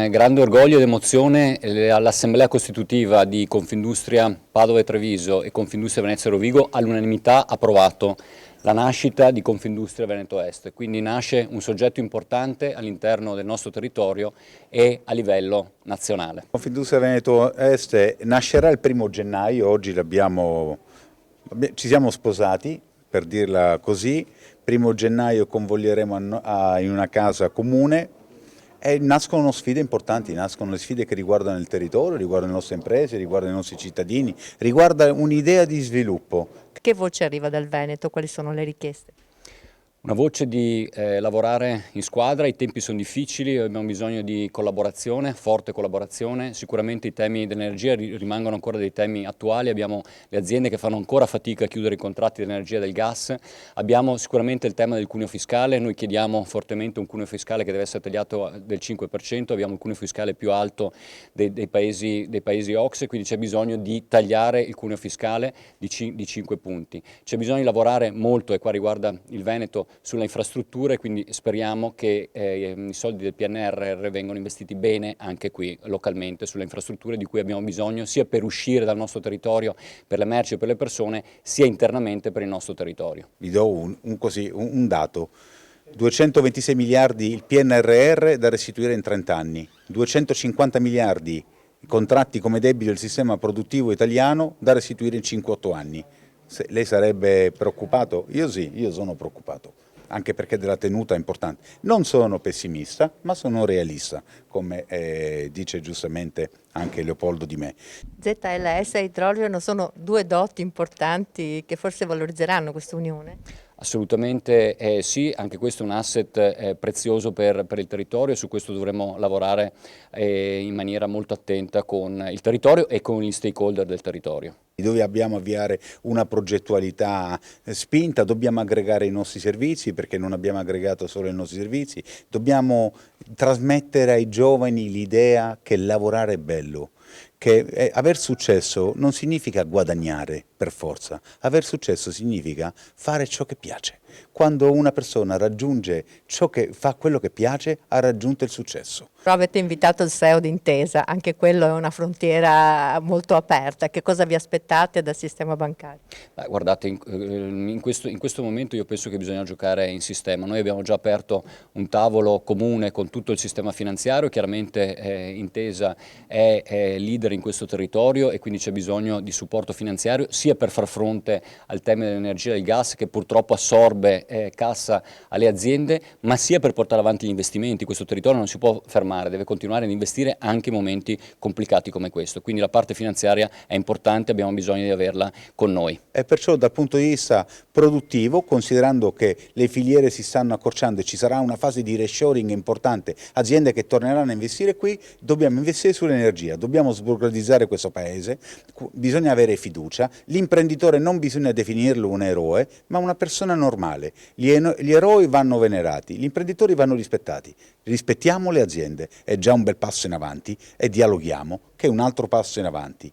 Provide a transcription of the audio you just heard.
grande orgoglio ed emozione all'Assemblea Costitutiva di Confindustria Padova e Treviso e Confindustria Venezia Rovigo all'unanimità approvato la nascita di Confindustria Veneto Est, quindi nasce un soggetto importante all'interno del nostro territorio e a livello nazionale. Confindustria Veneto Est nascerà il 1° gennaio, oggi ci siamo sposati, per dirla così, 1° gennaio convoglieremo in una casa comune. E nascono sfide importanti, nascono le sfide che riguardano il territorio, riguardano le nostre imprese, riguardano i nostri cittadini, riguarda un'idea di sviluppo. Che voce arriva dal Veneto? Quali sono le richieste? Una voce di lavorare in squadra, i tempi sono difficili, abbiamo bisogno di collaborazione, forte collaborazione, sicuramente i temi dell'energia rimangono ancora dei temi attuali, abbiamo le aziende che fanno ancora fatica a chiudere i contratti dell'energia e del gas, abbiamo sicuramente il tema del cuneo fiscale, noi chiediamo fortemente un cuneo fiscale che deve essere tagliato del 5%, abbiamo il cuneo fiscale più alto dei paesi OCSE, quindi c'è bisogno di tagliare il cuneo fiscale di 5 punti. C'è bisogno di lavorare molto, e qua riguarda il Veneto, sulle infrastrutture, quindi speriamo che i soldi del PNRR vengano investiti bene anche qui localmente sulle infrastrutture di cui abbiamo bisogno sia per uscire dal nostro territorio per le merci e per le persone, sia internamente per il nostro territorio. Vi do un dato: 226 miliardi il PNRR da restituire in 30 anni, 250 miliardi contratti come debito del sistema produttivo italiano da restituire in 5-8 anni. Lei sarebbe preoccupato? Io sì, io sono preoccupato, anche perché della tenuta è importante. Non sono pessimista, ma sono realista, come dice giustamente anche Leopoldo Di Me. ZLS e Hydrolion sono due doti importanti che forse valorizzeranno questa unione? Assolutamente sì, anche questo è un asset prezioso per il territorio e su questo dovremo lavorare in maniera molto attenta con il territorio e con gli stakeholder del territorio. Dove abbiamo avviare una progettualità spinta, dobbiamo aggregare i nostri servizi, perché non abbiamo aggregato solo i nostri servizi, dobbiamo trasmettere ai giovani l'idea che lavorare è bello, che aver successo non significa guadagnare per forza, aver successo significa fare ciò che piace. Quando una persona raggiunge fa quello che piace, ha raggiunto il successo. Però avete invitato il CEO di Intesa, anche quello è una frontiera molto aperta. Che cosa vi aspettate dal sistema bancario? Guardate, in questo momento io penso che bisogna giocare in sistema. Noi abbiamo già aperto un tavolo comune con tutto il sistema finanziario, chiaramente Intesa è leader in questo territorio e quindi c'è bisogno di supporto finanziario sia per far fronte al tema dell'energia e del gas, che purtroppo assorbe cassa alle aziende, ma sia per portare avanti gli investimenti. Questo territorio non si può fermare, deve continuare ad investire anche in momenti complicati come questo, quindi la parte finanziaria è importante, abbiamo bisogno di averla con noi. E perciò dal punto di vista produttivo, considerando che le filiere si stanno accorciando e ci sarà una fase di reshoring importante, aziende che torneranno a investire qui, dobbiamo investire sull'energia, dobbiamo sburocratizzare questo paese, bisogna avere fiducia, l'imprenditore non bisogna definirlo un eroe, ma una persona normale. Gli eroi vanno venerati, gli imprenditori vanno rispettati. Rispettiamo le aziende, è già un bel passo in avanti, e dialoghiamo, che è un altro passo in avanti.